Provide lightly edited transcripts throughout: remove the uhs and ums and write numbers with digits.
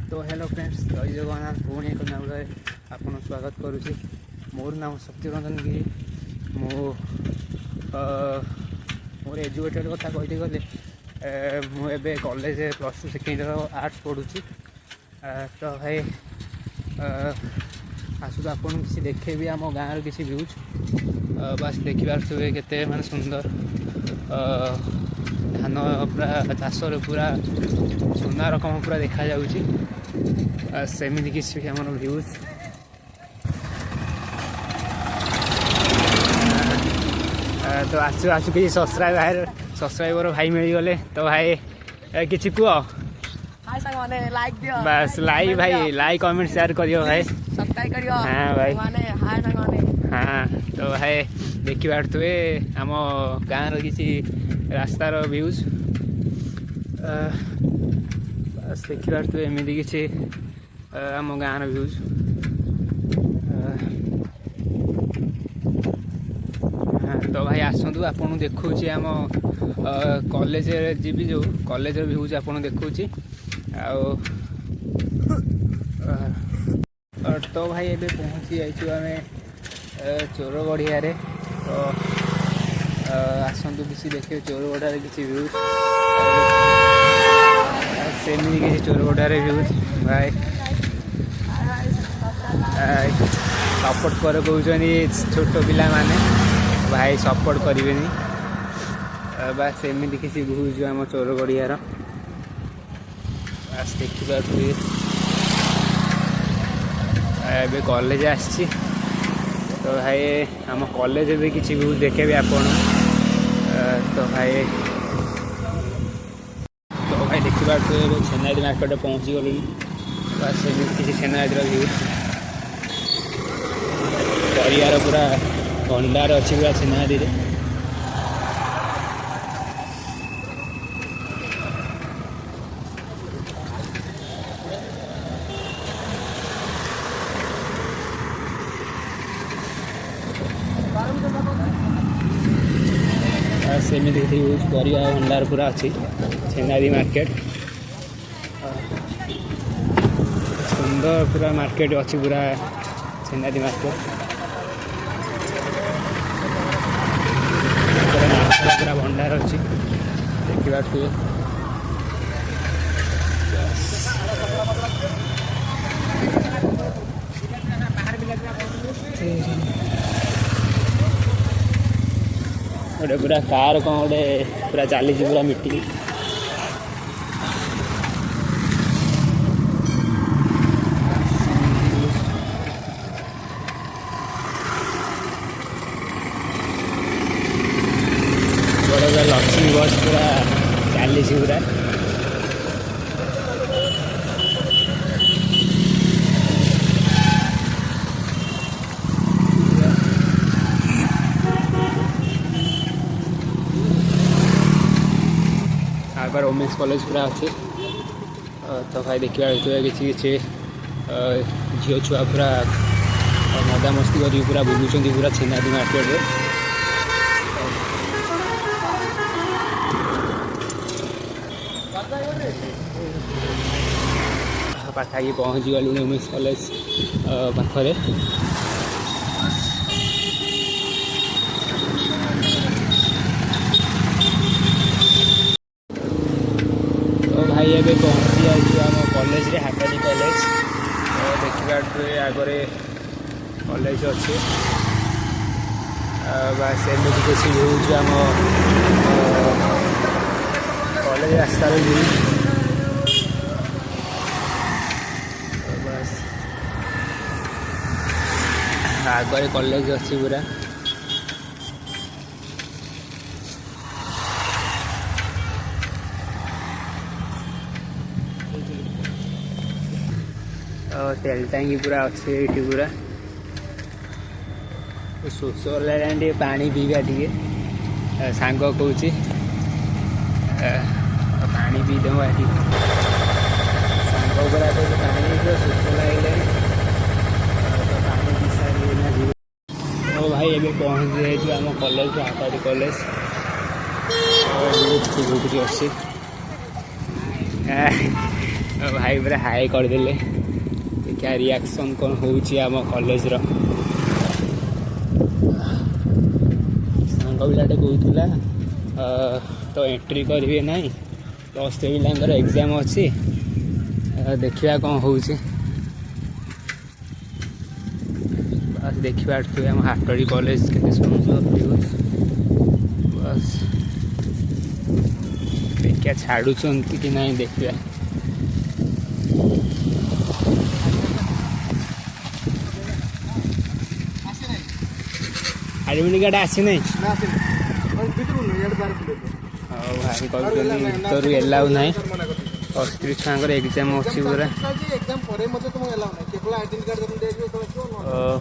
तो hello friends, जय जगन्नाथ। पुणी एक नाम आपन स्वागत करुच्ची। मोर नाम शक्तिरंजन गिरी। मोर एजुकेटेड कथा कहते गले मुझे कॉलेज +2 सेकेंड ईयर आर्ट्स पढ़ुची। तो भाई आसु आपन किसी देखेबी आम गाँव किसी व्यूज बास देखिए केते माने सुंदर धान पूरा चाष पूरा सुना रकम पूरा देखा जाउची। सेमती किसी आम व्यूज तो आसु आसु किसी सब्सक्राइबर भाई मिलगले। तो भाई किसी कह बस लाइक भाई लाइक कमेंट शेयर करियो भाई सब्सक्राइब करियो। हाँ भाई हाँ तो भाई देखी पारे आम गाँव किसी रास्तार व्यूज बस देखी पारे एमती किसी आम गाँव व्यूज। तो भाई आसतु आपन देखा आम कॉलेज जीवी जो कॉलेज व्यूज आपन देखा। तो भाई एबे पहुँची जाइए आम चोरगढ़िया। तो आसतु किसी देखिए चोरगढ़ किसी व्यूज सेमती किसी चोरगढ़ व्यूज भाई सपोर्ट कर कहते छोट पिला माने भाई सपोर्ट करेंगे बस एमती किसी व्यूज आम चोरगढ़ियार बस देखिए। एबे कॉलेज आसी तो भाई आम कॉलेज भी किसी व्यूज देखेबे आपन। तो भाई देखी पारे छेनादी मार्केट पहुँची गलु बस किसी छेनादी व्यूज परिवार पूरा भंडार अच्छी पूरा छेनादी सेमती यूज परिया भंडार पूरा अच्छी छेनादी मार्केट सुंदर पूरा मार्केट अच्छी पूरा छेनादी मार्केट पूरा भंडार अच्छी देखा गोटे पूरा कार कौन गोटे पूरा चली पूरा मीटिंग बड़ा पूरा लक्ष्मी बस पूरा चली पूरा आगर वोमेन्स कॉलेज पूरा अच्छे। तो भाई देखा किसी किसी झील छुआ पूरा मजा मस्ती कर पूरा बुलूं पूरा छेनादी मार्केट पाखापाखि पहुँची गलु वोमेन्स कॉलेज पाखरे। भाई एबे पहुँची जाइए आम कॉलेज रे हाकानी कॉलेज। तो देखा आगे कॉलेज अच्छे बस एमती किसी व्यूज आम कॉलेज रास्तार व्यूज बस आगे कॉलेज अच्छी पूरा तेल टांगी पूरा अच्छे ये पूरा शोष लगे पानी पीवा टे सांग कौच पानी पी दे सांग पूरा पानी शोष लगे पानी पी सारी। तो भाई एबे पहुँच जाइए आम कॉलेज हाकाड़ी कॉलेज बहुत अच्छे भाई पूरा हाई करदे क्या रिएक्शन कौन होची आम कॉलेज रो सांग पिलाटे कहूला तो एंट्री करेंगे ना प्लस थ्री पिलांकर एग्जाम अच्छी देखा कौन हो बस देखा आम हाटड़ी कॉलेज के सुंदर बस देखिए छाड़ुं कि ना देखा आईडेंटी कार्ड आसी ना भाई कहूँ एलाउ ना प्लस छुआर एग्जाम अच्छी पूरा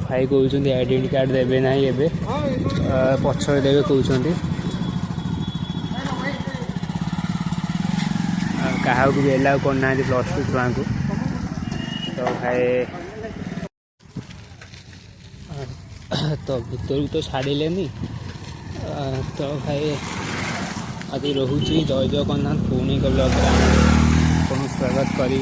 भाई कहते आईडेंटी कार्ड देवे ना ए पछरे देवे कहते क्या भी एलाउ करना प्लस टू छुआ को तो भाई तो भीतर तो छाड़े तो भाई अभी रोचे जय जगन्नाथ पुणी ब्लॉग स्वागत करी।